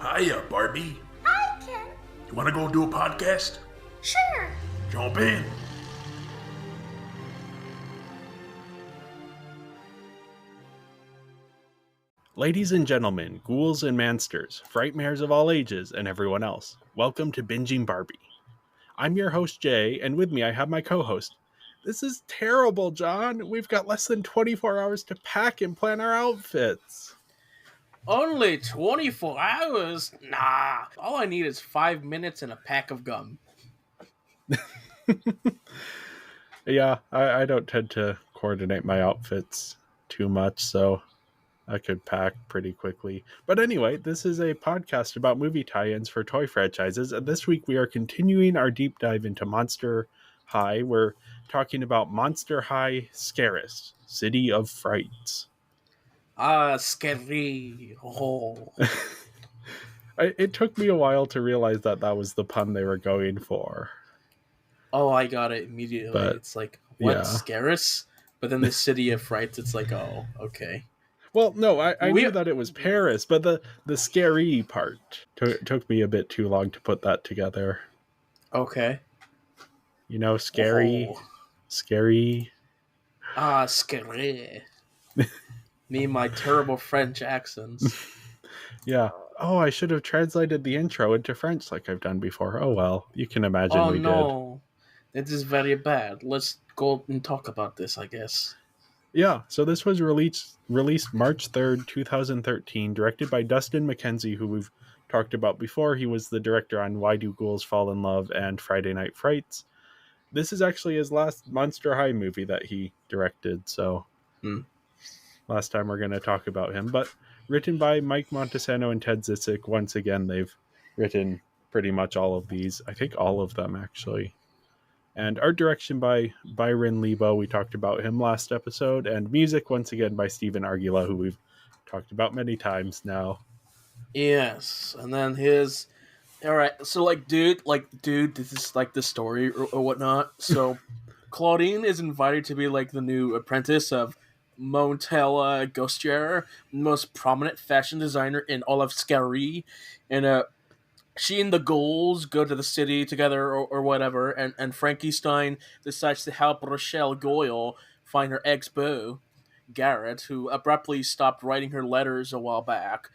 Hiya, Barbie. Hi, Ken. You want to go do a podcast? Sure. Jump in. Ladies and gentlemen, ghouls and mansters, frightmares of all ages, and everyone else, welcome to Binging Barbie. I'm your host, Jay, and with me I have my co-host. This is terrible, John. We've got less than 24 hours to pack and plan our outfits. Only 24 hours? Nah. All I need is 5 minutes and a pack of gum. Yeah, I don't tend to coordinate my outfits too much, so I could pack pretty quickly. But anyway, this is a podcast about movie tie-ins for toy franchises, and this week we are continuing our deep dive into Monster High. We're talking about Monster High Scaris, City of Frights. Scary. Oh. It took me a while to realize that was the pun they were going for. Oh, I got it immediately. But, it's like, what, yeah. Scaris? But then the City of Frights, it's like, oh, okay. Well, no, I knew that it was Paris, but the scary part took me a bit too long to put that together. Okay. You know, scary. Oh. Scary. Scary. Me and my terrible French accents. Yeah. Oh, I should have translated the intro into French like I've done before. Oh, well. You can imagine we did. This is very bad. Let's go and talk about this, I guess. Yeah, so this was released March 3rd, 2013, directed by Dustin McKenzie, who we've talked about before. He was the director on Why Do Ghouls Fall in Love and Friday Night Frights. This is actually his last Monster High movie that he directed, so last time we're going to talk about him. But written by Mike Montesano and Ted Zisek. Once again, they've written pretty much all of these. I think all of them, actually. And art direction by Byron Lebo. We talked about him last episode. And music, once again, by Steven Argula, who we've talked about many times now. Yes. And then his... Alright, so dude, this is like the story or whatnot. So Claudine is invited to be like the new apprentice of Montella Ghostier, the most prominent fashion designer in all of Scaris. And she and the ghouls go to the city together or whatever, and Frankenstein decides to help Rochelle Goyle find her ex-beau, Garrett, who abruptly stopped writing her letters a while back.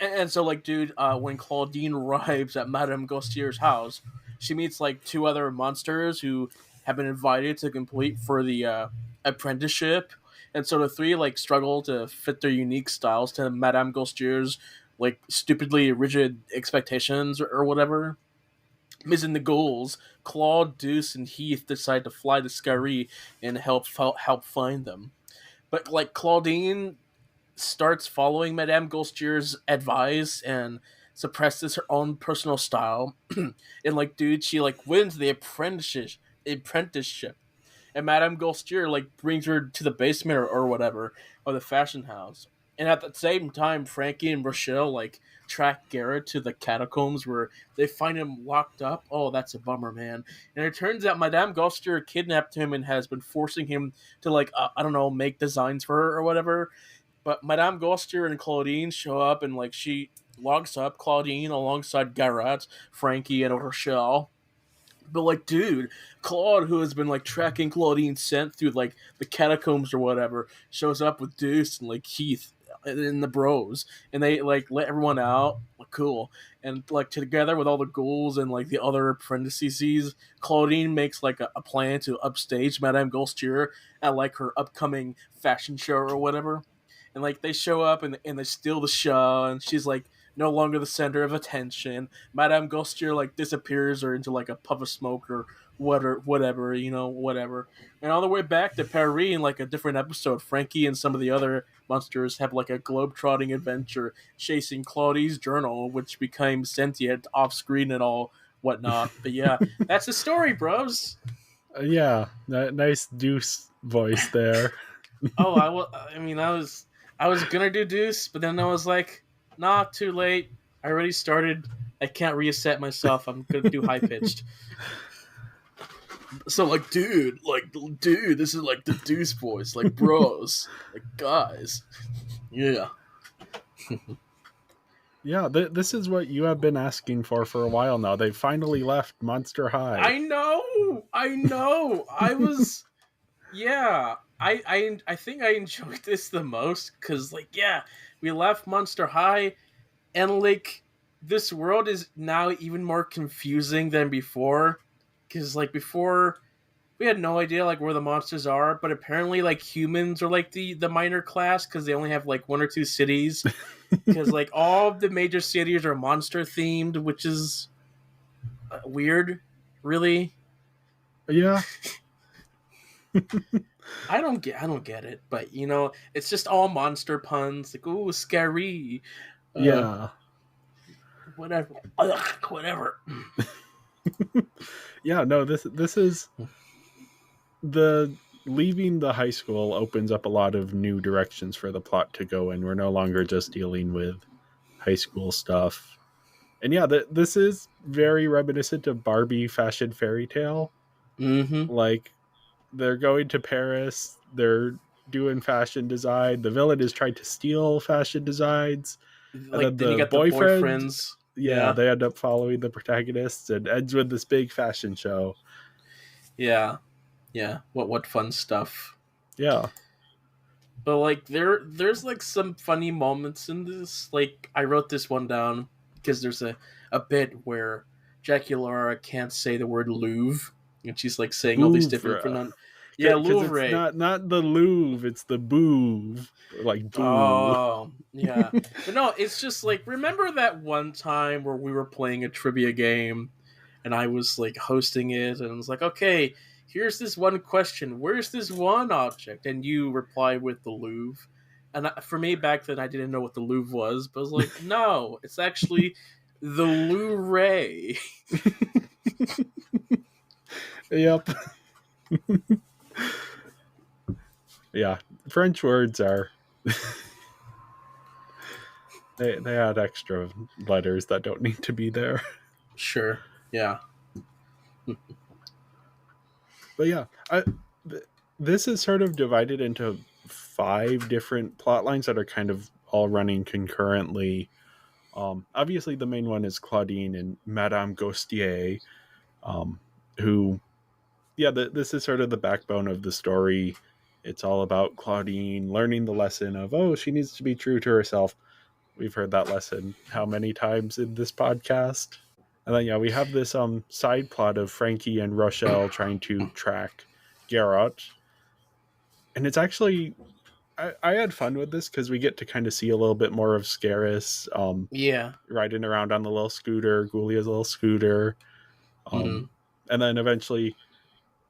And so, when Claudine arrives at Madame Gaustier's house, she meets, two other monsters who have been invited to complete for the apprenticeship. And so the three, struggle to fit their unique styles to Madame Gaustier's stupidly rigid expectations or whatever. Missing the goals, Claude, Deuce, and Heath decide to fly to Scaris and help find them. But Claudine starts following Madame Gaustier's advice and suppresses her own personal style. And she wins the apprenticeship. And Madame Gaustier brings her to the basement or whatever, or the fashion house. And at the same time, Frankie and Rochelle track Garrett to the catacombs where they find him locked up. Oh, that's a bummer, man. And it turns out Madame Gaustier kidnapped him and has been forcing him to make designs for her or whatever. But Madame Gaustier and Claudine show up and she locks up Claudine alongside Garrett, Frankie, and Rochelle. But dude, Claude, who has been tracking Claudine's scent through the catacombs or whatever, shows up with Deuce and Keith and the bros, and they let everyone out. Cool. And together with all the ghouls and the other apprentices, Claudine makes a plan to upstage Madame Gaustier at her upcoming fashion show or whatever. And they show up and they steal the show, and she's no longer the center of attention. Madame Gaustier disappears or into a puff of smoke or whatever. And on the way back to Paris in a different episode, Frankie and some of the other monsters have a globe-trotting adventure chasing Claudie's journal, which became sentient off screen and all whatnot. But yeah, that's the story, bros. Yeah, nice Deuce voice there. I was gonna do Deuce, but then I was nah, too late. I already started. I can't reset myself. I'm gonna do high pitched. So dude, this is the Deuce voice, bros, guys. Yeah. Yeah, this is what you have been asking for a while now. They finally left Monster High. I know. I was, yeah. I think I enjoyed this the most because, like, yeah, we left Monster High, and like this world is now even more confusing than before. Because like before, we had no idea like where the monsters are, but apparently like humans are like the minor class because they only have like one or two cities. Because like all of the major cities are monster themed, which is weird, really. Yeah. I don't get it, but you know, it's just all monster puns. Like, ooh, scary, Yeah. whatever, ugh, whatever. Yeah, no, this is the leaving the high school opens up a lot of new directions for the plot to go in. We're no longer just dealing with high school stuff. And yeah, this is very reminiscent of Barbie Fashion Fairy Tale. Mm-hmm. Like, they're going to Paris, they're doing fashion design. The villain is trying to steal fashion designs. And Like then then you the got the boyfriend, boyfriends. yeah, Yeah, they end up following the protagonists and ends with this big fashion show. yeah, yeah. What fun stuff. Yeah. But like there's like some funny moments in this. Like I wrote this one down because there's a bit where Jackie Laura can't say the word Louvre, and she's like saying all these different Bouvre. yeah, Because it's Louvre. not the Louvre, it's the Bouvre. Like boo. Oh, yeah. But no, it's just like remember that one time where we were playing a trivia game and I was like hosting it and I was like, "Okay, here's this one question. Where's this one object?" And you reply with the Louvre. And for me back then I didn't know what the Louvre was, but I was like, "No, it's actually the Louvre." Yep. Yeah. French words are they add extra letters that don't need to be there. Sure. Yeah. But yeah, this is sort of divided into 5 different plot lines that are kind of all running concurrently. Obviously, the main one is Claudine and Madame Ghostier, um, who, yeah, this is sort of the backbone of the story. It's all about Claudine learning the lesson of, oh, she needs to be true to herself. We've heard that lesson how many times in this podcast? And then, yeah, we have this side plot of Frankie and Rochelle trying to track Garrot. And it's actually, I had fun with this because we get to kind of see a little bit more of Scaris Yeah. riding around on the little scooter, Ghoulia's little scooter. Mm-hmm. And then eventually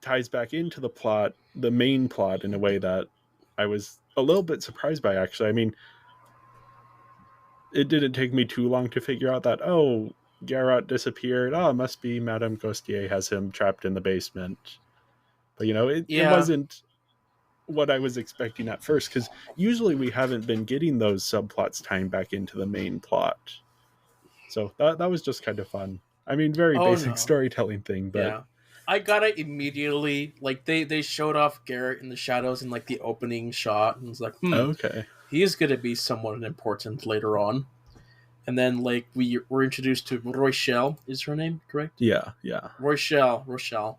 ties back into the plot, the main plot, in a way that I was a little bit surprised by, actually. I mean, it didn't take me too long to figure out that, oh, Garrot disappeared. Oh, it must be Madame Ghostier has him trapped in the basement. But, you know, it Yeah. wasn't what I was expecting at first, because usually we haven't been getting those subplots tying back into the main plot. So that was just kind of fun. I mean, very Oh basic no. storytelling thing, but Yeah. I got it immediately. Like they showed off Garrett in the shadows in like the opening shot and was like, okay. he is gonna be somewhat important later on. And then like we were introduced to Rochelle, is her name, correct? Yeah, yeah. Rochelle.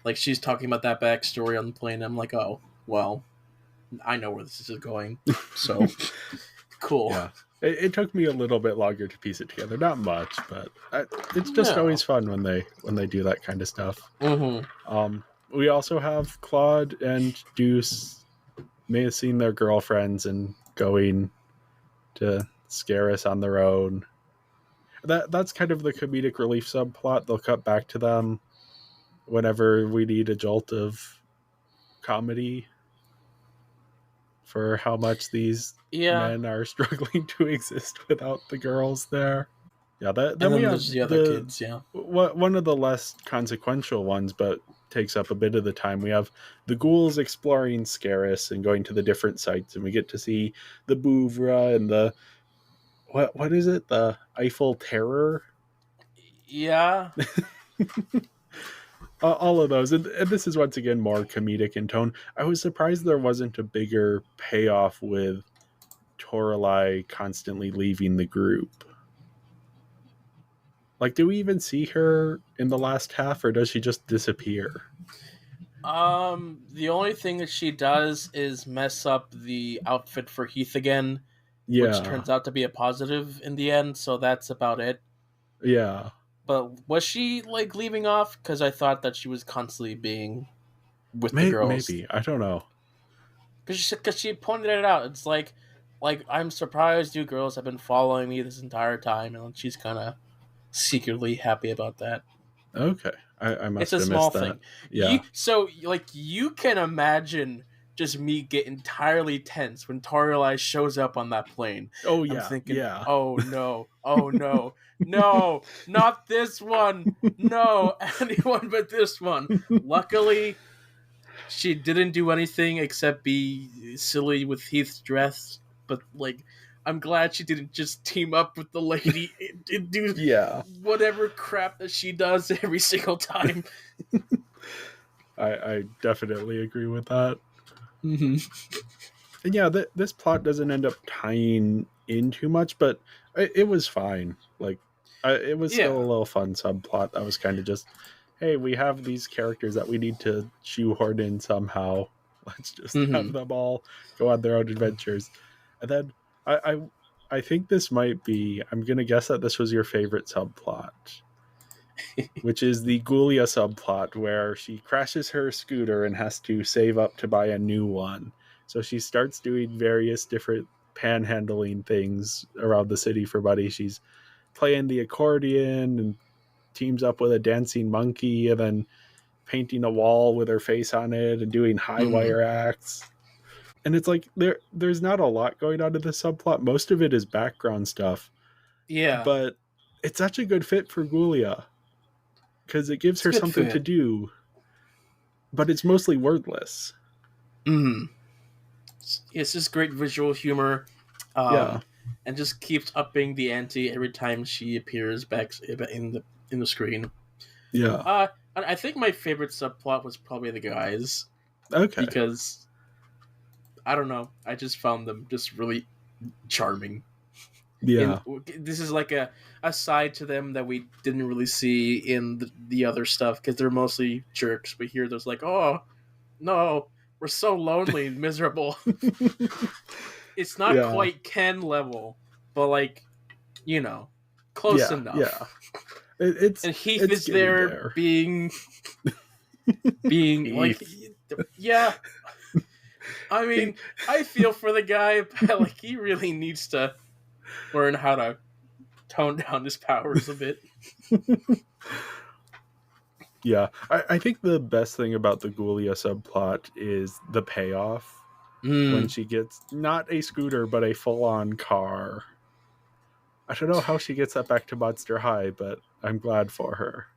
Like she's talking about that backstory on the plane. I'm like, oh, well, I know where this is going. So cool. Yeah. It took me a little bit longer to piece it together. Not much, but it's just No. always fun when they do that kind of stuff. Mm-hmm. We also have Claude and Deuce may have seen their girlfriends and going to Scaris on their own. That's kind of the comedic relief subplot. They'll cut back to them whenever we need a jolt of comedy for how much these Yeah. men are struggling to exist without the girls there. Yeah, then And we then have there's the other kids, yeah. one of the less consequential ones, but takes up a bit of the time. We have the ghouls exploring Scaris and going to the different sites, and we get to see the Bouvre and the what is it? The Eiffel Terror? Yeah. All of those. And this is once again more comedic in tone. I was surprised there wasn't a bigger payoff with Toralei constantly leaving the group. Like, do we even see her in the last half, or does she just disappear? The only thing that she does is mess up the outfit for Heath again, which Yeah, turns out to be a positive in the end, so that's about it. yeah. But was she like leaving off? Because I thought that she was constantly being with the girls. Maybe. I don't know. Because she pointed it out. It's like I'm surprised you girls have been following me this entire time, and she's kind of secretly happy about that. Okay. I It's must a have small missed that. thing. Yeah. You can imagine just me get entirely tense when Torielai shows up on that plane. Oh, I'm yeah. thinking, Yeah. oh no, oh no, no, not this one, no, anyone but this one. Luckily, she didn't do anything except be silly with Heath's dress, but like, I'm glad she didn't just team up with the lady and do Yeah. whatever crap that she does every single time. I definitely agree with that. Mm-hmm. And yeah, this plot doesn't end up tying in too much, but it was fine. Like, it was still Yeah. a little fun subplot that was kind of just, hey, we have these characters that we need to shoehorn in somehow. Let's just have Mm-hmm. them all go on their own adventures. And then I think this might be, I'm gonna guess that this was your favorite subplot, which is the Gulia subplot where she crashes her scooter and has to save up to buy a new one. So she starts doing various different panhandling things around the city for Buddy. She's playing the accordion and teams up with a dancing monkey and then painting a wall with her face on it and doing high Mm-hmm. wire acts. And it's like there's not a lot going on in the subplot. Most of it is background stuff, Yeah. but it's such a good fit for Gulia because it gives It's a her good something to fit. do, but it's mostly wordless. Mm-hmm. It's just great visual humor, Yeah, um, and just keeps upping the ante every time she appears back in the screen. yeah. Uh, I think my favorite subplot was probably the guys Okay. because I don't know, I just found them just really charming. In Yeah, this is like a side to them that we didn't really see in the other stuff because they're mostly jerks. But here, there's like, oh no, we're so lonely and miserable. It's not yeah, quite Ken level, but like, you know, close yeah, yeah. enough. And Heath It's is getting there there. being like, Heath. yeah. I mean, I feel for the guy, but like he really needs to learn how to tone down his powers a bit. Yeah, I think the best thing about the Gulia subplot is the payoff when Mm, she gets not a scooter but a full-on car. I don't know how she gets that back to Monster High, but I'm glad for her.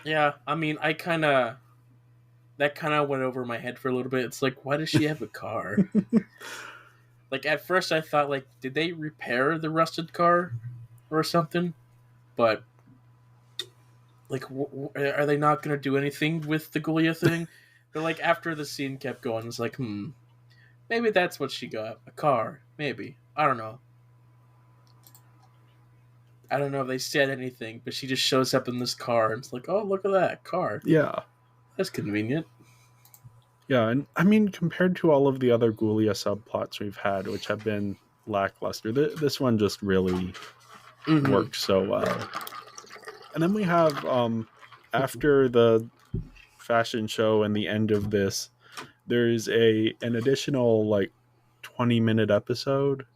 yeah, I mean, that kind of went over my head for a little bit. It's like, why does she have a car? Like at first, I thought like, did they repair the rusted car or something? But like, are they not going to do anything with the Gulia thing? But like after the scene kept going, it's like, maybe that's what she got, a car. Maybe, I don't know. I don't know if they said anything, but she just shows up in this car, and it's like, oh, look at that car. Yeah, That's convenient. yeah, and I mean, compared to all of the other Gulia subplots we've had, which have been lackluster, this one just really Mm-hmm. works so well. And then we have after the fashion show and the end of this, there's an additional like 20-minute episode,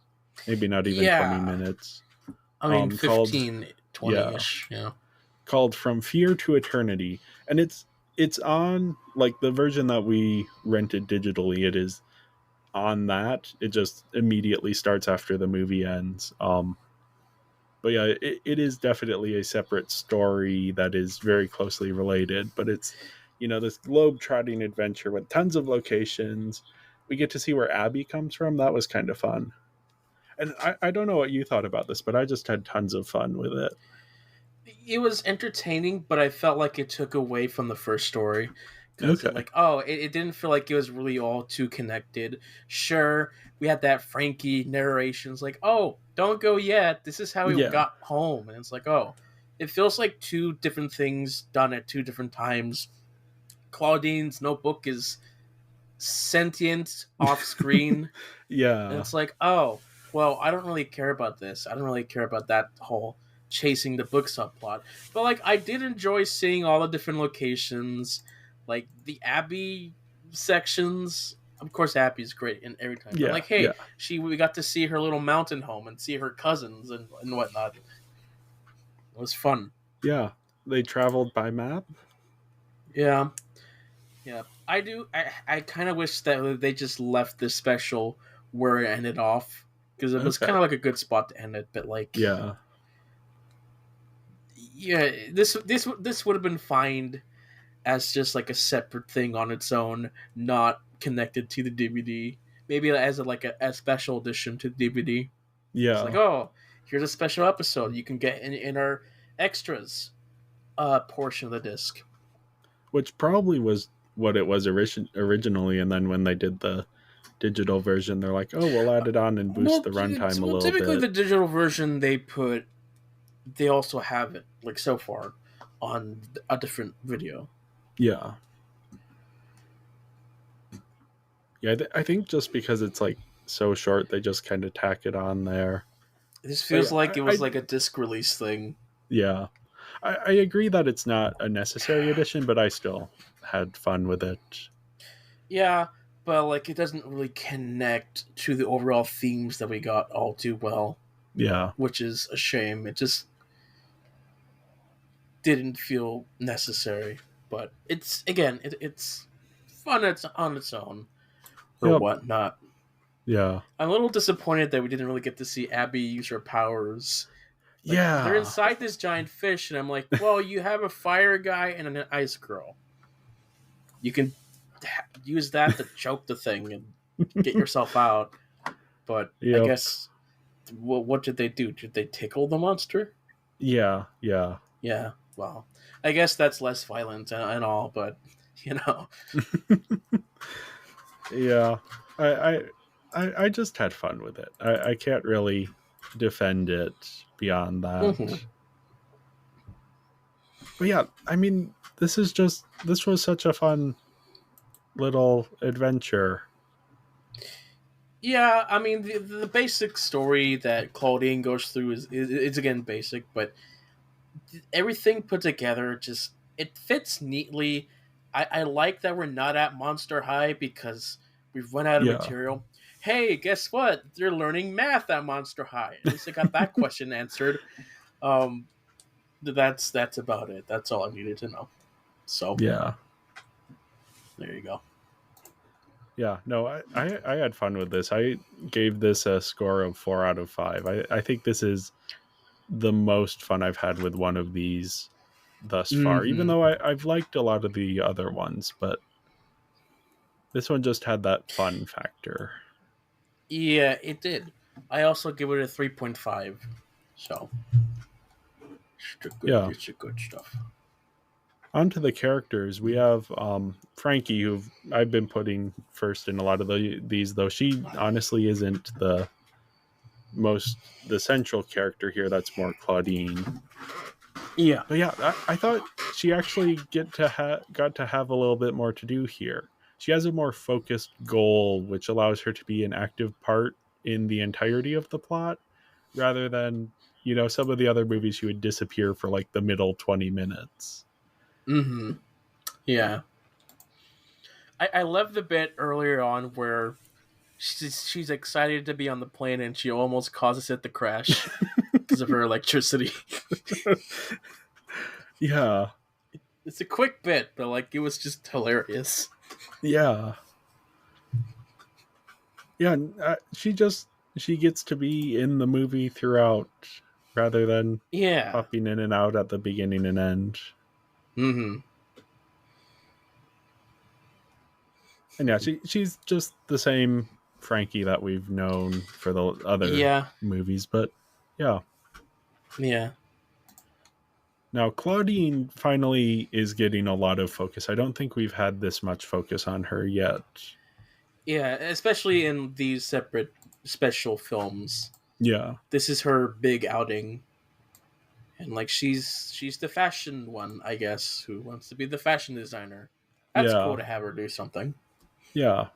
maybe not even 20 Yeah, minutes, I mean, called 15, 20 yeah, ish. Yeah. called From Fear to Eternity. And it's on like the version that we rented digitally, it is on that. It just immediately starts after the movie ends. But yeah, it is definitely a separate story that is very closely related. But it's, this globe trotting adventure with tons of locations. We get to see where Abby comes from. That was kind of fun. And I don't know what you thought about this, but I just had tons of fun with it. It was entertaining, but I felt like it took away from the first story. Because Okay. it didn't feel like it was really all too connected. Sure, we had that Frankie narrations like, oh, don't go yet. This is how we Yeah. got home. And it's like, oh, it feels like two different things done at two different times. Claudine's notebook is sentient off screen, and Yeah. it's like, oh, well, I don't really care about this. I don't really care about that whole chasing the book subplot. But like, I did enjoy seeing all the different locations, like the Abbey sections. Of course, Abby's great in every time. But Yeah. like, hey, Yeah. we got to see her little mountain home and see her cousins and whatnot. It was fun. Yeah. They traveled by map. Yeah, yeah. I do. I kind of wish that they just left this special where it ended off because it was Okay. kind of like a good spot to end it. But like, Yeah. yeah, this would have been fine as just like a separate thing on its own, not connected to the DVD. Maybe as a special edition to the DVD. It's like, Yeah. oh, here's a special episode you can get in our extras portion of the disc. Which probably was what it was originally, and then when they did the digital version, they're like, "Oh, we'll add it on and boost the runtime a little typically bit." the digital version they also have it like so far on a different video. Yeah. Yeah, I think just because it's like so short, they just kind of tack it on there. This feels yeah, like it was like a disc release thing. Yeah. I agree that it's not a necessary addition, but I still had fun with it. Yeah, but like it doesn't really connect to the overall themes that we got all too well, Yeah. which is a shame. It just didn't feel necessary, but it's again, it's fun. It's on its own or Yep. whatnot. Yeah. I'm a little disappointed that we didn't really get to see Abby use her powers. Like, Yeah. they're inside this giant fish, and I'm like, well, you have a fire guy and an ice girl. You can use that to choke the thing and get yourself out. But Yep. I guess, what did they do? Did they tickle the monster? Yeah. Yeah. Yeah, well, I guess that's less violent and all, but, you know. Yeah. I just had fun with it. I can't really defend it beyond that. Mhm. But yeah, I mean, this was such a fun little adventure. Yeah, I mean, the basic story that Claudine goes through is again basic, but everything put together just it fits neatly. I like that we're not at Monster High because we've run out of Yeah. material. Hey, guess what? They're learning math at Monster High. At least I got that question answered. That's about it. That's all I needed to know. So Yeah. there you go. Yeah, no, I had fun with this. I gave this a score of 4 out of 5. I think this is the most fun I've had with one of these thus far, even though I've liked a lot of the other ones, but this one just had that fun factor. Yeah, it did. I also give it a 3.5. So it's a good stuff. On to the characters. We have Frankie, who I've been putting first in a lot of these, though she honestly isn't the central character here. That's more Claudine. Yeah. But yeah, I thought she actually got to have a little bit more to do here. She has a more focused goal, which allows her to be an active part in the entirety of the plot, rather than, some of the other movies she would disappear for like the middle 20 minutes. Mm-hmm. Yeah. I love the bit earlier on where she's excited to be on the plane and she almost causes it to crash because of her electricity. Yeah. It's a quick bit, but like it was just hilarious. Yeah. Yeah, she gets to be in the movie throughout rather than popping in and out at the beginning and end. Mm-hmm. And yeah, she's just the same Frankie that we've known for the other movies, but yeah. Yeah. Now, Claudine finally is getting a lot of focus. I don't think we've had this much focus on her yet. Yeah, especially in these separate special films. Yeah. This is her big outing. And like she's the fashion one, I guess, who wants to be the fashion designer. That's cool Yeah. to have her do something. Yeah.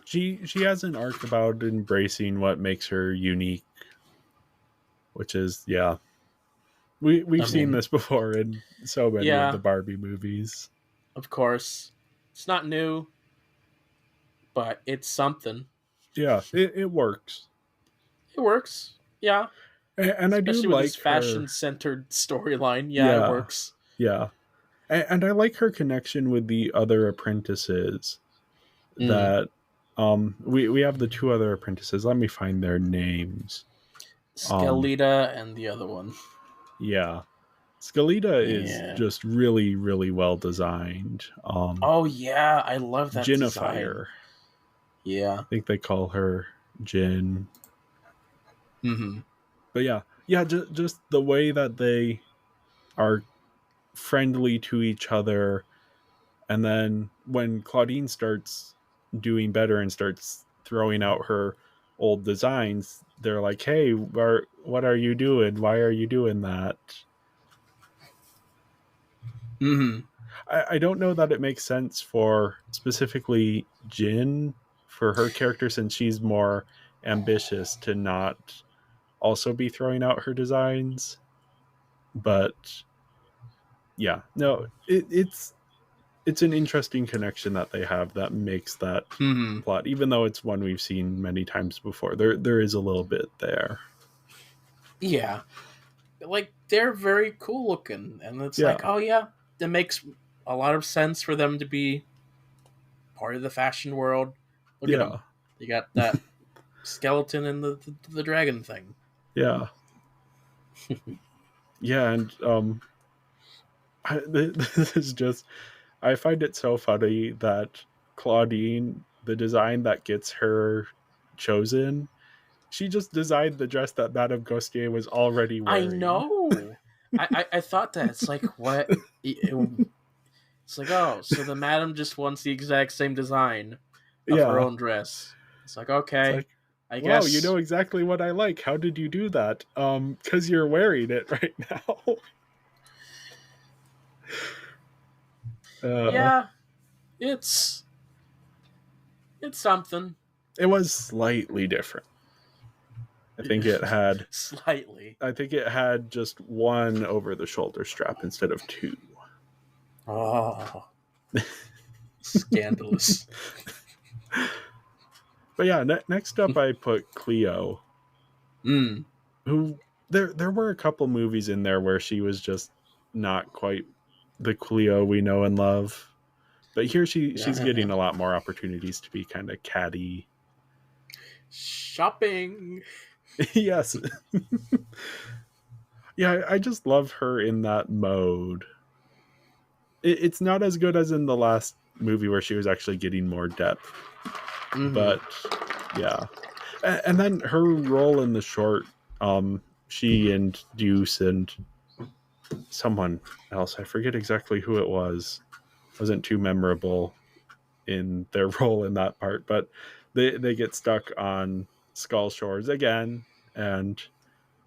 She has an arc about embracing what makes her unique, which is we've I seen mean, this before in so many of the yeah, Barbie movies. of course. It's not new, but it's something. Yeah, it works. It works. Yeah. And I do Especially with this like her. fashion centered storyline. Yeah, it Yeah, works. yeah. And I like her connection with the other apprentices. Mm. That we have the two other apprentices. Let me find their names. Um Skelita and the other one. yeah. Scalita is Yeah. just really, really well designed. Oh yeah, I love that design. Ginnifier. Yeah. I think they call her Jin. Mm-hmm. But yeah, just the way that they are friendly to each other, and then when Claudine starts doing better and starts throwing out her old designs, they're like, "Hey, what are you doing? Why are you doing that?" Mm-hmm. I don't know that it makes sense for specifically Jin for her character since she's more ambitious to not also be throwing out her designs. But yeah, no, it's an interesting connection that they have that makes that Mm-hmm. plot, even though it's one we've seen many times before. There is a little bit there. Yeah. Like they're very cool looking, and it's like, Yeah, oh yeah, that makes a lot of sense for them to be part of the fashion world. Look at them. yeah, You got that skeleton and the dragon thing. yeah, yeah, and this is just I find it so funny that Claudine, the design that gets her chosen, she just designed the dress that Madame Gautier was already I wearing. know. I thought that it's like what it's like. Oh, so the madam just wants the exact same design of her Yeah, own dress. It's like it's okay, like, I wow, you know guess. exactly what I like. How did you do that? Because you're wearing it right now. uh, Yeah, it's it's something. it was slightly different. I think it had Slightly. I think it had just one over the shoulder strap instead of two. Oh, scandalous. But yeah, next up I put Cleo, Mm. who there were a couple movies in there where she was just not quite the Cleo we know and love. But here she's Yeah. getting a lot more opportunities to be kind of catty. Shopping. Yes. Yeah, I just love her in that mode. It's not as good as in the last movie where she was actually getting more depth. Mm-hmm. But yeah. And then her role in the short, she and Deuce and someone else, I forget exactly who it was, wasn't too memorable in their role in that part, but they get stuck on Skull Shores again, and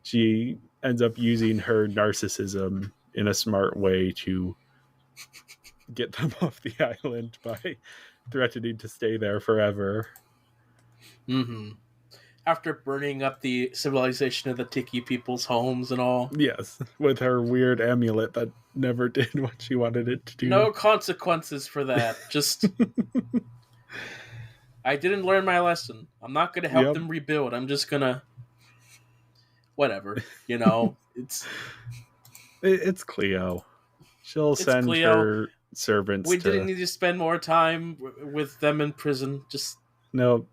she ends up using her narcissism in a smart way to get them off the island by threatening to stay there forever. Mm-hmm. After burning up the civilization of the Tiki people's homes and all. Yes, with her weird amulet that never did what she wanted it to do. No consequences for that. Just I didn't learn my lesson. I'm not gonna help Yep. them rebuild. I'm just gonna whatever. You know, It's Cleo. She'll it's send Cleo. her servants We didn't to. need to spend more time with them in prison. Just No,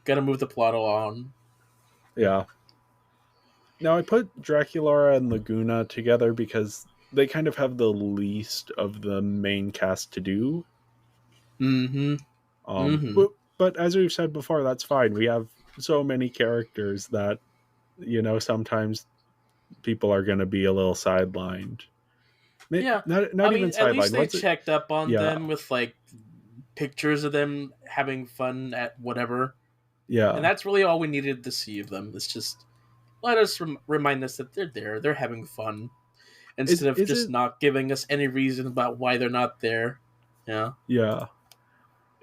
gotta move the plot along. yeah. Now I put Draculaura and Laguna together because they kind of have the least of the main cast to do. Mm-hmm. Mm-hmm. But as we've said before, that's fine. We have so many characters that sometimes people are going to be a little sidelined. Yeah. I Not even mean, at least sidelined. they What's it? checked up on Yeah, them with like pictures of them having fun at whatever. And yeah, that's really all we needed to see of them. It's just let us remind us that they're there, they're having fun, Is instead of is just it? not giving us any reason about why they're not there. Yeah. Yeah.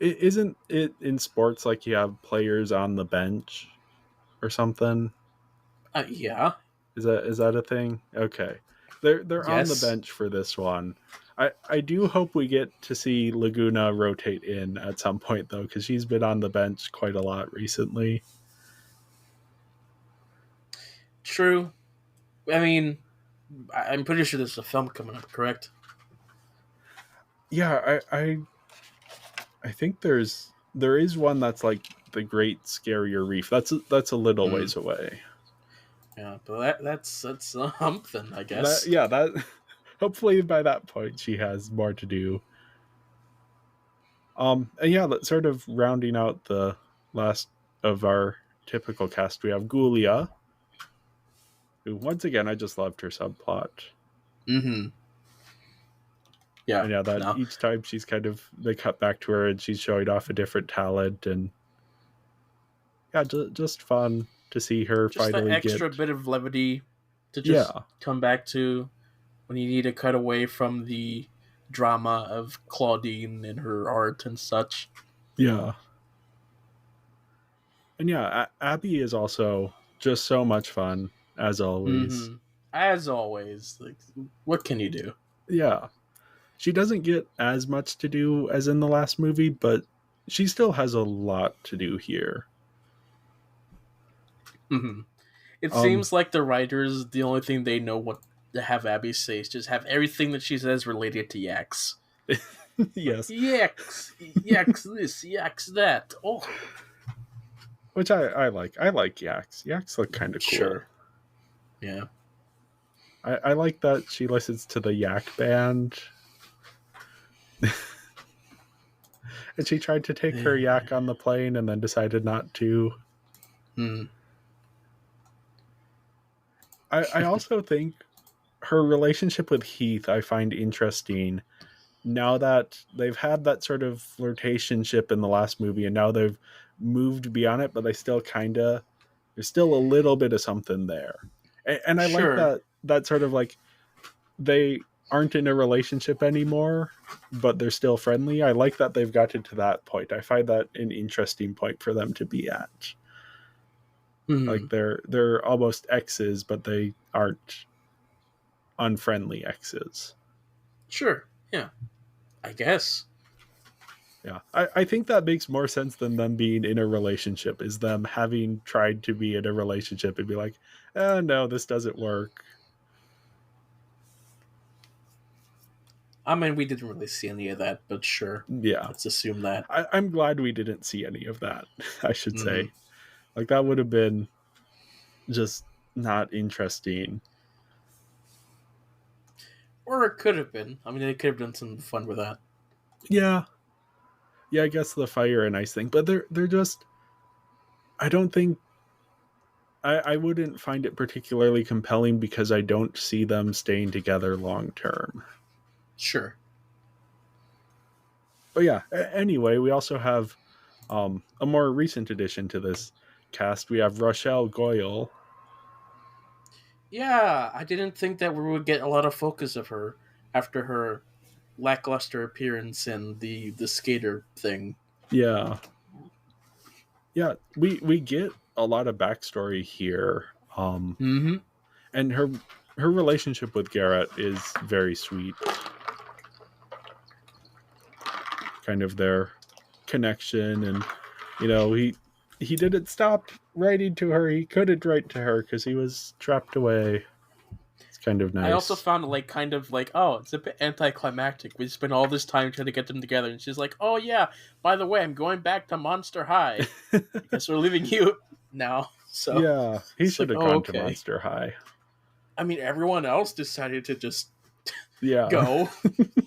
Isn't it in sports like you have players on the bench or something? Yeah. Is that a thing? Okay. They're on the Yes. bench for this one. I do hope we get to see Laguna rotate in at some point though, because she's been on the bench quite a lot recently. True. I mean, I'm pretty sure there's a film coming up, correct? Yeah, I think there is one that's like the Great Scarier Reef. That's a little Mm. ways away. Yeah, but that's something, I That guess. yeah, that hopefully by that point she has more to do. And yeah, that's sort of rounding out the last of our typical cast. We have Gulia, who once again I just loved her subplot. Mm-hmm. Yeah. And yeah, that No. each time she's kind of they cut back to her and she's showing off a different talent, and yeah, just fun to see her Just that finally get. extra bit of levity to just Yeah, come back to when you need to cut away from the drama of Claudine and her art and such. yeah, and yeah, Abby is also just so much fun as always. Mm-hmm. As always, like, what can you do? Yeah, she doesn't get as much to do as in the last movie, but she still has a lot to do here. Mm-hmm. It Um, seems like the writers, the only thing they know what to have Abby say is just have everything that she says related to Yaks. Like, yes, Yaks, Yaks this, Yaks that. Oh, which I like. I like Yaks. Yaks look kind of cool. sure. Yeah. I like that she listens to the Yak Band, and she tried to take her yak on the plane and then decided not to. Hmm. I also think her relationship with Heath I find interesting now that they've had that sort of flirtationship in the last movie, and now they've moved beyond it, but they still kind of there's still a little bit of something there, and I like Sure. that sort of like they aren't in a relationship anymore, but they're still friendly. I like that they've gotten to that point. I find that an interesting point for them to be at. Hmm. Like they're almost exes, but they aren't unfriendly exes. Sure. Yeah. I guess. Yeah, I think that makes more sense than them being in a relationship. Is them having tried to be in a relationship and be like, oh no, this doesn't work. I mean, we didn't really see any of that, but sure. Yeah, Let's assume that. I'm glad we didn't see any of that. I should Hmm. say, like that would have been just not interesting. Or it could have been. I mean, they could have done some fun with that. Yeah, yeah, I guess the fire and ice thing, but they're just. I don't think I wouldn't find it particularly compelling because I don't see them staying together long term. Sure. But yeah, anyway, we also have a more recent addition to this cast. We have Rochelle Goyle. Yeah, I didn't think that we would get a lot of focus of her after her lackluster appearance in the skater thing. Yeah, yeah, we get a lot of backstory here, Mm-hmm. and her relationship with Garrett is very sweet. Kind of their connection, and he didn't stop writing to her. He couldn't write to her because he was trapped away. It's kind of I also nice. found it kind of like, oh, it's a bit anticlimactic. We spent all this time trying to get them together, and she's like, oh yeah, by the way, I'm going back to Monster High because we're leaving you now. So Yeah, he it's should like, have oh, gone to okay. Monster High. I mean, everyone else decided to just Yeah. go.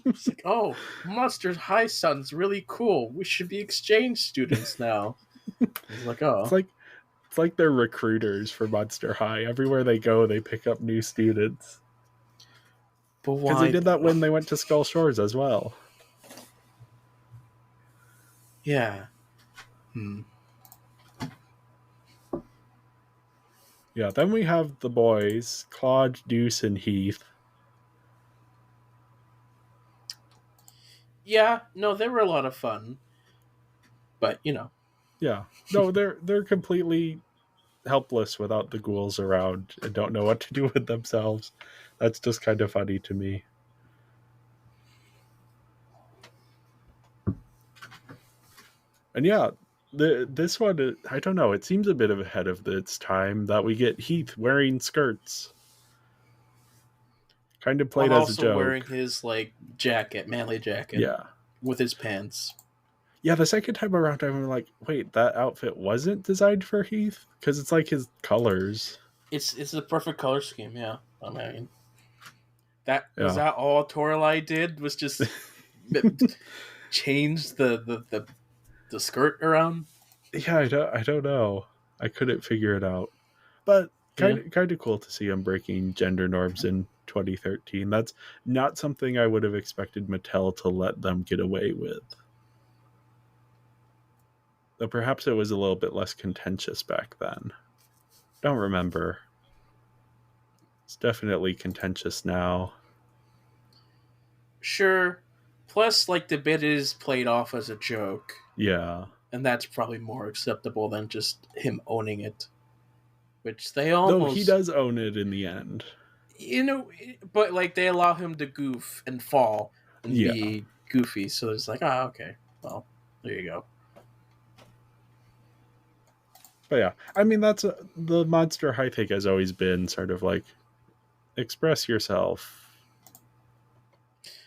It's like, oh, Monster High sounds really cool. We should be exchange students now. It's like, It's oh, like it's like they're recruiters for Monster High. Everywhere they go, they pick up new students. but Because they why did that though? when they went to Skull Shores as well. Yeah. Hmm. Yeah, then we have the boys, Claude, Deuce, and Heath. Yeah, no, they were a lot of fun, but Yeah. No, they're completely helpless without the ghouls around and don't know what to do with themselves. That's just kind of funny to me. And yeah, this one, I don't know, it seems a bit of ahead of its time that we get Heath wearing skirts. Kind of played while as a also wearing joke. his like jacket, manly jacket, Yeah. with his pants. Yeah, the second time around, I'm like, wait, that outfit wasn't designed for Heath? Because it's like his colors. It's the perfect color scheme. Yeah, I mean that was Yeah. that all Toralei did was just change the skirt around. Yeah, I don't know. I couldn't figure it out. But Yeah. kind of cool to see him breaking gender norms in 2013. That's not something I would have expected Mattel to let them get away with. Though perhaps it was a little bit less contentious back then. Don't remember. It's definitely contentious now. Sure. Plus, like the bit is played off as a joke, Yeah. and that's probably more acceptable than just him owning it. Which they Though he almost, does own it in the end. but like they allow him to goof and fall and Yeah. be goofy. So it's like, ah, okay, well, there you go. But yeah, I mean, the Monster High take has always been sort of like express yourself.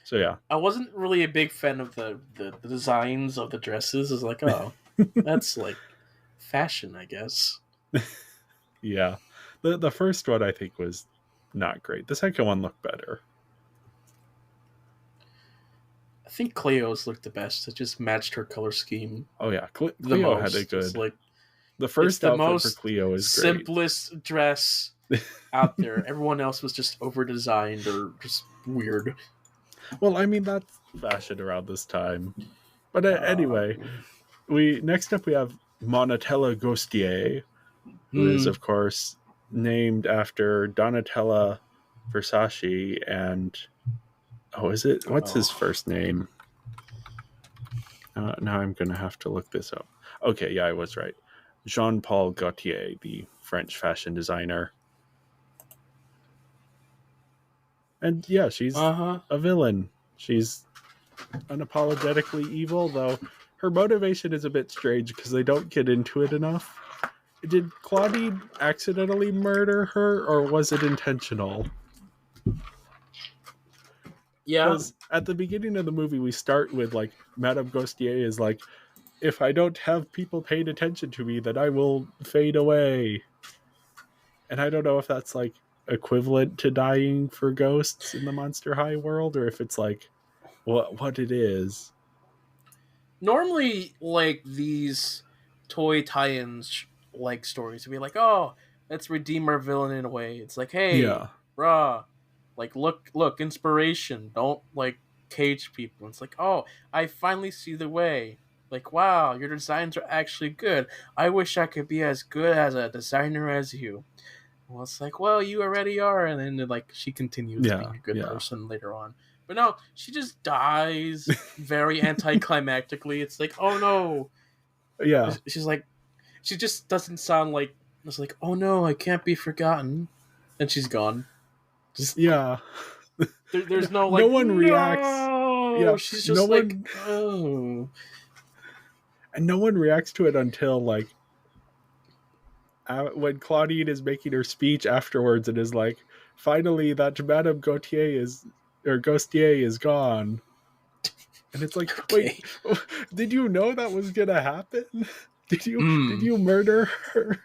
So yeah. I wasn't really a big fan of the designs of the dresses. It's like, oh, that's like fashion, I guess. Yeah. The first one I think was not great. The second one looked better. I think Cleo's looked the best. It just matched her color scheme Oh yeah, the Cleo had a most. It's good. like The it's first the outfit for most Cleo is great. simplest dress out there. Everyone else was just over designed or just weird. Well, I mean that's fashion around this time. But anyway, we next up we have Monatella Ghostier, who is of course named after Donatella Versace and is it? What's his first name? Now I'm gonna have to look this up. Okay, yeah, I was right. Jean-Paul Gaultier, the French fashion designer. And yeah, she's a villain. She's unapologetically evil, though her motivation is a bit strange because they don't get into it enough. Did Claudine accidentally murder her, or was it intentional? Yeah. Because at the beginning of the movie, we start with like Madame Ghostier is like, if I don't have people paying attention to me, then I will fade away. And I don't know if that's like equivalent to dying for ghosts in the Monster High world, or if it's like what it is. Normally, like these toy tie-ins, like stories, to be like, oh, let's redeem our villain in a way. It's like, hey, Yeah. brah, like look, inspiration. Don't like cage people. It's like, oh, I finally see the way. Like, wow, your designs are actually good. I wish I could be as good as a designer as you. Well, it's like, well, you already are, and then like she continues Yeah. being a good Yeah. person later on. But no, she just dies very anticlimactically. It's like, oh no. Yeah. She's like, she just doesn't sound like. It's like, oh no, I can't be forgotten, and she's gone. Just Yeah. there's no like. No one reacts. Yeah. She's just No like, one. oh. And no one reacts to it until like when Claudine is making her speech afterwards and is like, finally that Madame Ghostier is gone. And it's like, Okay. wait, did you know that was gonna happen? Did you murder her?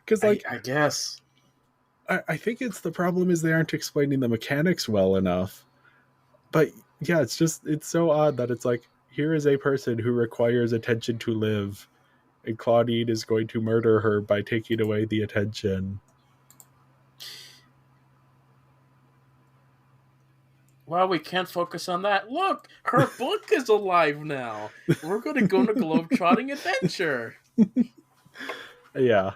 Because like I guess. I think it's the problem is they aren't explaining the mechanics well enough. But yeah, it's so odd that it's like, here is a person who requires attention to live, and Claudine is going to murder her by taking away the attention. Well, we can't focus on that. Look, her book is alive now. We're going to go on a globe-trotting adventure. Yeah.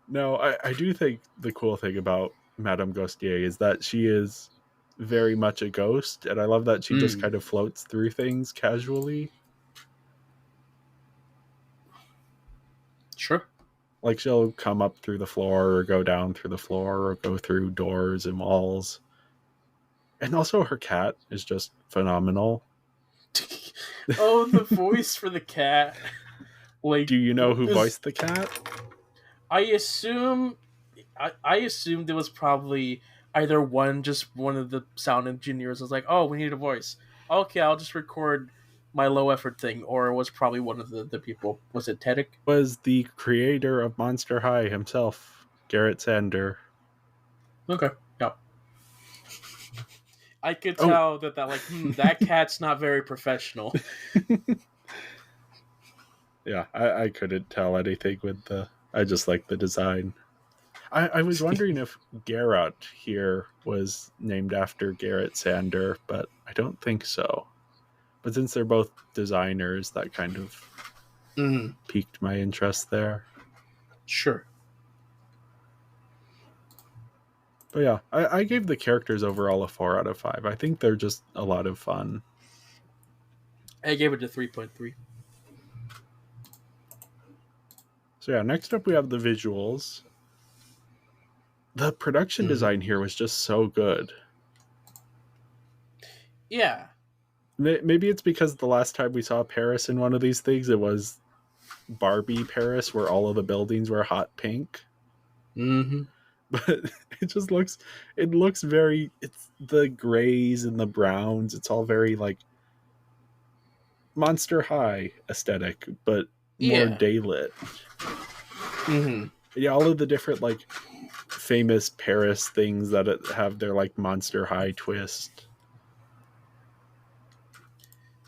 No, I do think the cool thing about Madame Ghostier is that she is very much a ghost, and I love that she just Mm, kind of floats through things casually. sure. Like she'll come up through the floor or go down through the floor or go through doors and walls. And also her cat is just phenomenal. Oh, the voice for the cat. Like, Do you know who this, voiced the cat? I assume, I assumed it was probably either just one of the sound engineers was like, oh, we need a voice. Okay, I'll just record my low effort thing, or it was probably one of the people. Was it Teddick? Was the creator of Monster High himself, Garrett Sander. Okay, yeah. I could Oh, tell that like, that cat's not very professional. yeah, I couldn't tell anything with the. I just like the design. I was wondering if Garrett here was named after Garrett Sander, but I don't think so. But since they're both designers, that kind of Mm, piqued my interest there. sure. But yeah, I gave the characters overall a 4 out of 5. I think they're just a lot of fun. I gave it a 3.3. So yeah, next up we have the visuals. The production design here was just so good. Yeah. Maybe it's because the last time we saw Paris in one of these things, it was Barbie Paris, where all of the buildings were hot pink. Mm-hmm. But it looks very, it's the grays and the browns. It's all very like Monster High aesthetic, but more Yeah. daylit. Mm-hmm. Yeah, all of the different like famous Paris things that have their like Monster High twist.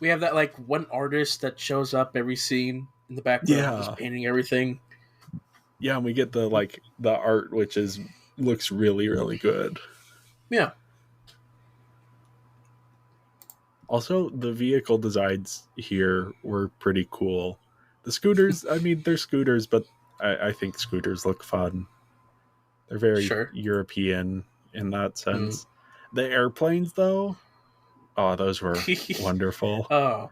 We have that like one artist that shows up every scene in the background, just painting everything. Yeah, and we get the art, which looks really, really good. Yeah. Also, the vehicle designs here were pretty cool. The scooters, I mean, they're scooters, but I think scooters look fun. They're very Sure. European in that sense. The airplanes, though, oh, those were wonderful. Oh,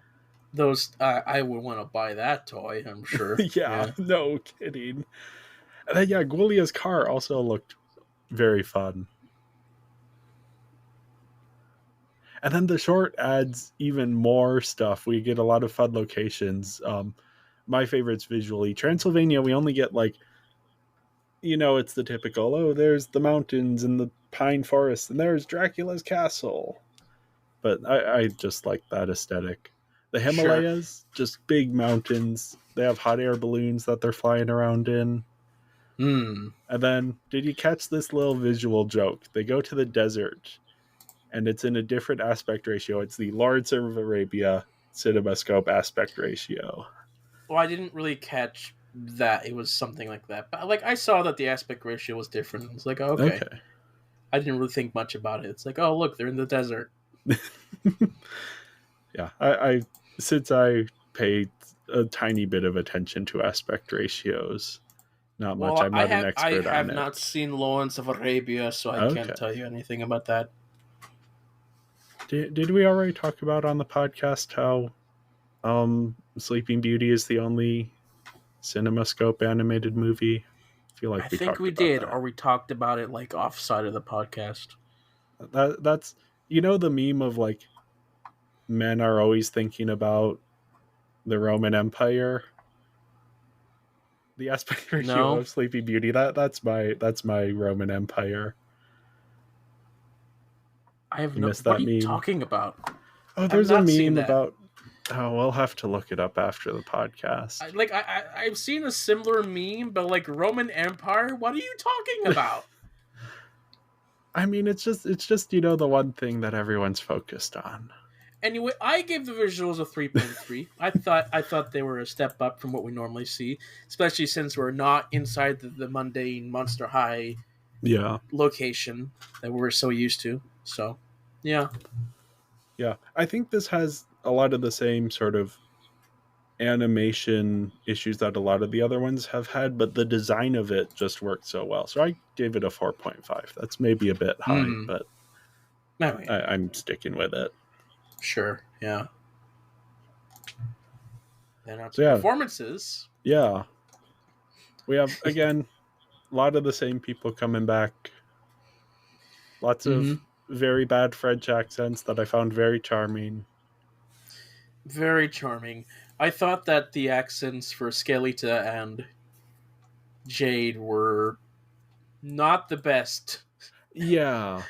those I would want to buy that toy. I'm sure. Yeah, no kidding. And then, yeah, Gulia's car also looked very fun. And then the short adds even more stuff. We get a lot of fun locations. My favorites visually. Transylvania, we only get like, it's the typical, oh, there's the mountains and the pine forest, and there's Dracula's castle. But I just like that aesthetic. The Sure. Himalayas, just big mountains. They have hot air balloons that they're flying around in. Hmm. And then, did you catch this little visual joke? They go to the desert, and it's in a different aspect ratio. It's the Lawrence of Arabia CinemaScope aspect ratio. Well, I didn't really catch that it was something like that, but like I saw that the aspect ratio was different. It's like, oh, okay. I didn't really think much about it. It's like, oh, look, they're in the desert. Yeah, I since I paid a tiny bit of attention to aspect ratios, not much. I'm not an expert I have on it. not seen Lawrence of Arabia, so I can't tell you anything about that. Did we already talk about on the podcast how Sleeping Beauty is the only CinemaScope animated movie? I feel like I we think talked we about did, that. or we talked about it like offside of the podcast. That's the meme of like men are always thinking about the Roman Empire. The aspect ratio No, of Sleeping Beauty, that's my Roman Empire. I have You no. missed What that are you meme? talking about? Oh, I've there's a not seen meme that. about. Oh, we'll have to look it up after the podcast. I've seen a similar meme, but like Roman Empire. What are you talking about? I mean, it's just the one thing that everyone's focused on. Anyway, I gave the visuals a 3.3. I thought they were a step up from what we normally see, especially since we're not inside the mundane Monster High location that we're so used to. So, yeah. Yeah. I think this has a lot of the same sort of animation issues that a lot of the other ones have had, but the design of it just worked so well. So I gave it a 4.5. That's maybe a bit high, Mm. but Oh, yeah. I'm sticking with it. Sure. Yeah. Then on to So yeah, performances. yeah. We have, again, a lot of the same people coming back. Lots Mm-hmm. of very bad French accents that I found very charming. Very charming. I thought that the accents for Skelita and Jade were not the best. Yeah.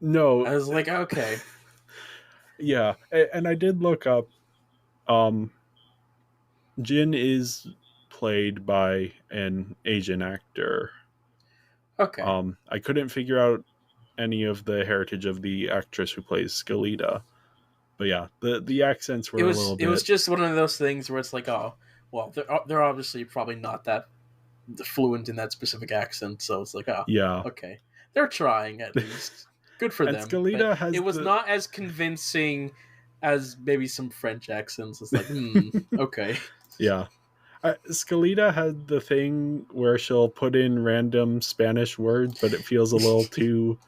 No. I was like, okay. Yeah. And I did look up Jin is played by an Asian actor. Okay. I couldn't figure out any of the heritage of the actress who plays Skelita. But yeah, the accents were a little It was bit. just one of those things where it's like, oh, well, they're obviously probably not that fluent in that specific accent, so it's like, oh, Yeah. okay, they're trying at least. Good for And them, but Skelita it has was the. not as convincing as maybe some French accents. It's like, okay, Yeah. Skelita had the thing where she'll put in random Spanish words, but it feels a little too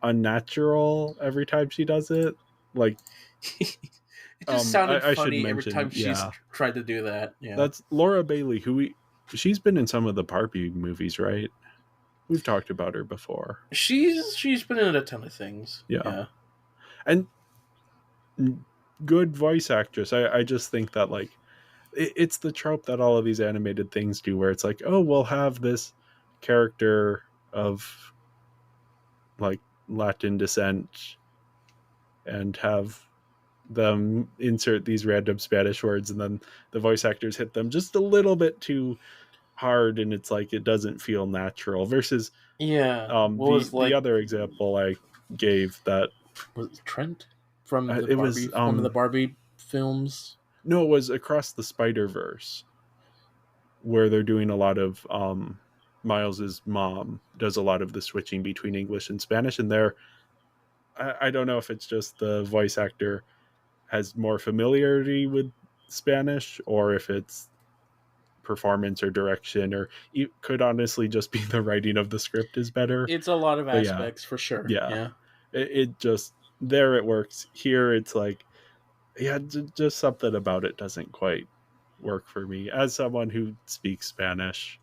unnatural every time she does it. Like, it just sounded I should funny every mention, time she's yeah, tried to do that. Yeah, that's Laura Bailey, she's been in some of the Barbie movies, right? We've talked about her before. she's been in a ton of things. Yeah, Yeah, and good voice actress. I just think that like it's the trope that all of these animated things do, where it's like, oh, we'll have this character of like Latin descent and have them insert these random Spanish words, and then the voice actors hit them just a little bit too hard, and it's like it doesn't feel natural. Versus yeah. What was the like? other example I gave that Was it Trent from the it was Barbie? One of the Barbie films. no, it was Across the Spider-Verse, where they're doing a lot of Miles's mom does a lot of the switching between English and Spanish, and there I don't know if it's just the voice actor has more familiarity with Spanish, or if it's performance or direction, or it could honestly just be the writing of the script is better. It's a lot of But yeah, aspects for sure. yeah, Yeah. it just there it works. Here it's like, yeah, just something about it doesn't quite work for me as someone who speaks Spanish.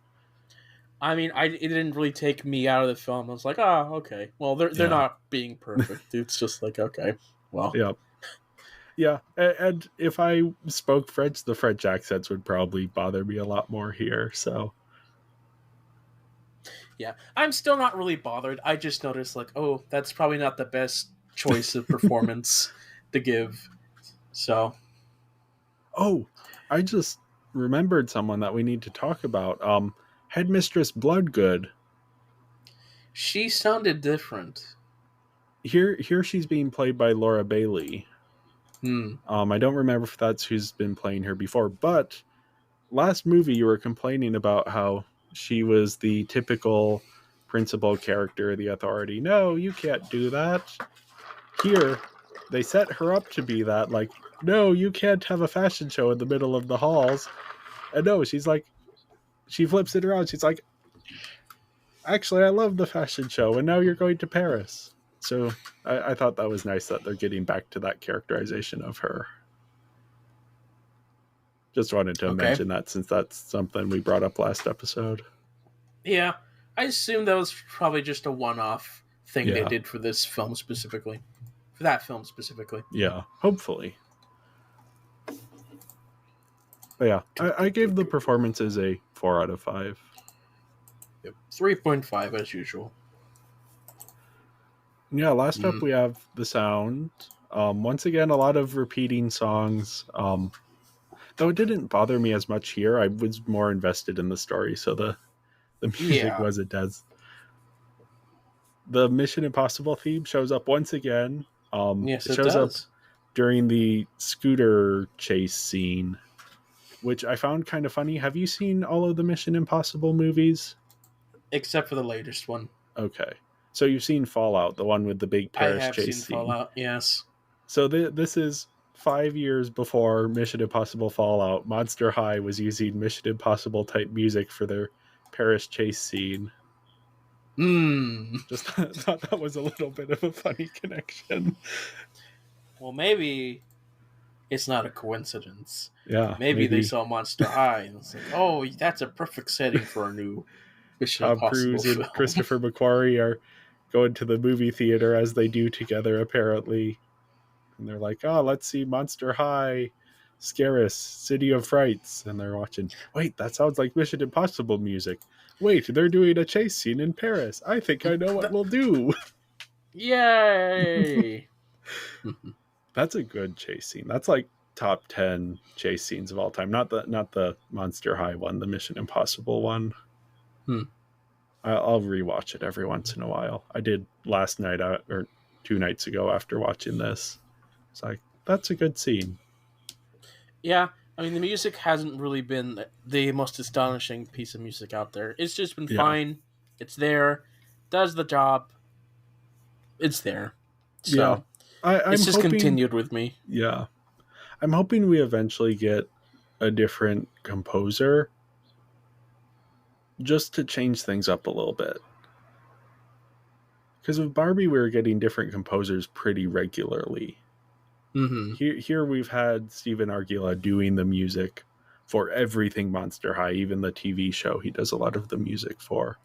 I mean, it didn't really take me out of the film. I was like, oh, okay. Well, they're Yeah, not being perfect. It's just like, okay, well, yeah, yeah. And if I spoke French, the French accents would probably bother me a lot more here. So yeah. I'm still not really bothered. I just noticed, like, oh, that's probably not the best choice of performance to give. So, oh, I just remembered someone that we need to talk about. Headmistress Bloodgood. she sounded different. Here she's being played by Laura Bailey. Hmm. I don't remember if that's who's been playing her before, but last movie you were complaining about how she was the typical principal character of the Authority. No, you can't do that. Here, they set her up to be that. Like, no, you can't have a fashion show in the middle of the halls. And no, she's like, she flips it around. She's like, actually, I love the fashion show, and now you're going to Paris. So I thought that was nice that they're getting back to that characterization of her. Just wanted to Okay. mention that since that's something we brought up last episode. Yeah. I assume that was probably just a one-off thing they Yeah. did for this film specifically. For that film specifically. Yeah, hopefully. But yeah, I gave the performances a 4 out of 5. Yep. 3.5 as usual. Yeah, last up we have the sound. Once again, a lot of repeating songs. Though it didn't bother me as much here. I was more invested in the story, so the music wasn't as. The Mission Impossible theme shows up once again. Yes, it it shows up does. during the scooter chase scene, which I found kind of funny. Have you seen all of the Mission Impossible movies? Except for the latest one. Okay. So you've seen Fallout, the one with the big I Paris have chase seen scene. Fallout, yes. So this is 5 years before Mission Impossible Fallout, Monster High was using Mission Impossible type music for their Paris chase scene. Just thought that was a little bit of a funny connection. Well, maybe it's not a coincidence. Yeah, Maybe they saw Monster High and it's like, oh, that's a perfect setting for a new Mission Tom Impossible Cruise film. and Christopher McQuarrie are going to the movie theater as they do together, apparently. And they're like, oh, let's see Monster High, Scaris, City of Frights. And they're watching, wait, that sounds like Mission Impossible music. Wait, they're doing a chase scene in Paris. I think I know what we'll do. Yay! That's a good chase scene. That's like top 10 chase scenes of all time. Not the Monster High one, the Mission Impossible one. I'll rewatch it every once in a while. I did last night or 2 nights ago after watching this. It's like, that's a good scene. Yeah, I mean, the music hasn't really been the most astonishing piece of music out there. It's just been fine. It's there. Does the job. It's there. So, it's just continued with me. Yeah. I'm hoping we eventually get a different composer just to change things up a little bit. Because with Barbie, we were getting different composers pretty regularly. Here we've had Steven Argula doing the music for everything Monster High, even the TV show he does a lot of the music for.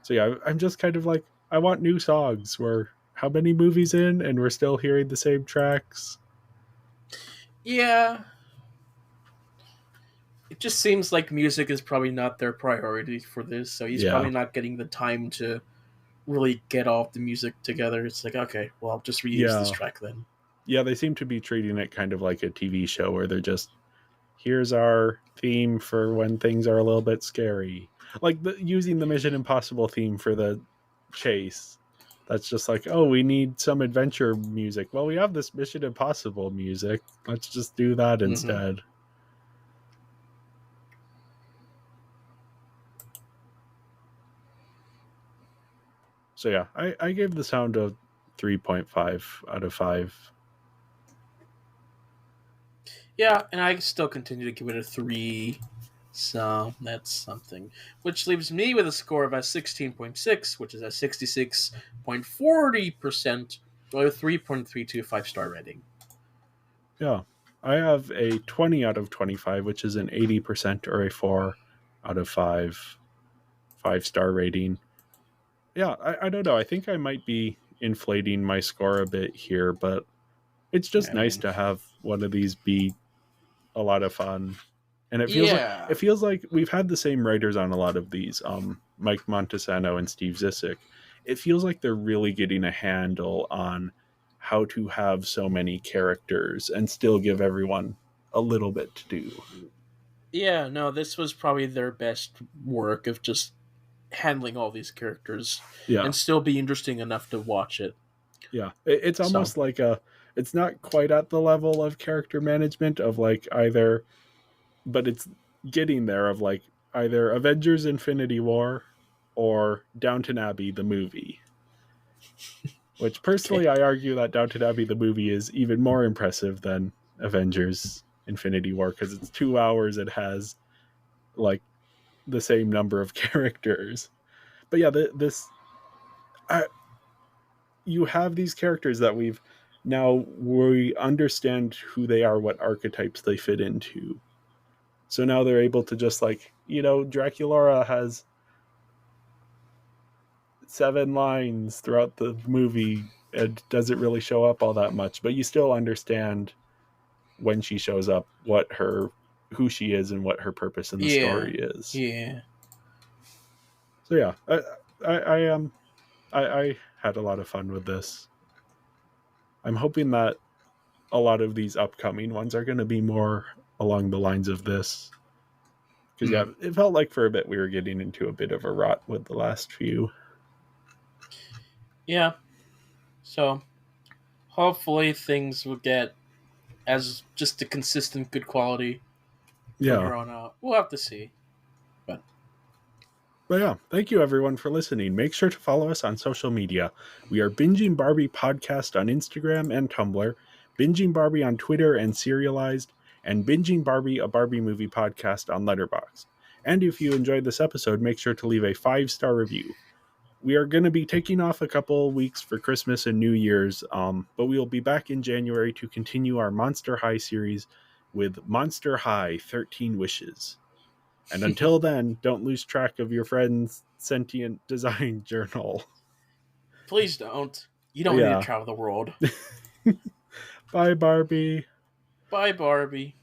So yeah, I'm just kind of like, I want new songs. We're how many movies in and we're still hearing the same tracks? Yeah. It just seems like music is probably not their priority for this, so he's probably not getting the time to really get all the music together. It's like, okay, well, I'll just reuse this track then. Yeah, they seem to be treating it kind of like a TV show where they're just, here's our theme for when things are a little bit scary. Like using the Mission Impossible theme for the chase. That's just like, oh, we need some adventure music. Well, we have this Mission Impossible music. Let's just do that instead. So yeah, I gave the sound a 3.5 out of 5. Yeah, and I still continue to give it a 3. So that's something. Which leaves me with a score of a 16.6, which is a 66.40% or a 3.325 star rating. Yeah. I have a 20 out of 25, which is an 80% or a 4 out of 5 5-star rating. Yeah, I don't know. I think I might be inflating my score a bit here, but it's just nice to have one of these be a lot of fun. And it feels like we've had the same writers on a lot of these, Mike Montesano and Steve Zissek. It feels like they're really getting a handle on how to have so many characters and still give everyone a little bit to do. Yeah, no, this was probably their best work of just handling all these characters and still be interesting enough to watch it. Yeah, it's almost like it's not quite at the level of character management of like either, but it's getting there of like either Avengers Infinity War or Downton Abbey the movie. Which personally I argue that Downton Abbey the movie is even more impressive than Avengers Infinity War because it's 2 hours, it has like the same number of characters. But yeah, you have these characters that we understand who they are, what archetypes they fit into. So now they're able to just like, Draculaura has 7 lines throughout the movie and doesn't really show up all that much, but you still understand when she shows up who she is and what her purpose in the story is. Yeah. So yeah, I had a lot of fun with this. I'm hoping that a lot of these upcoming ones are going to be more along the lines of this. Because it felt like for a bit we were getting into a bit of a rut with the last few. Yeah. So hopefully things will get as just a consistent good quality from here on out. We'll have to see. But yeah, thank you everyone for listening. Make sure to follow us on social media. We are Binging Barbie Podcast on Instagram and Tumblr, Binging Barbie on Twitter and Serialized, and Binging Barbie, a Barbie movie podcast on Letterboxd. And if you enjoyed this episode, make sure to leave a 5-star review. We are going to be taking off a couple weeks for Christmas and New Year's, but we will be back in January to continue our Monster High series with Monster High 13 Wishes. And until then, don't lose track of your friend's sentient design journal. Please don't. You don't need to travel the world. Bye, Barbie. Bye, Barbie.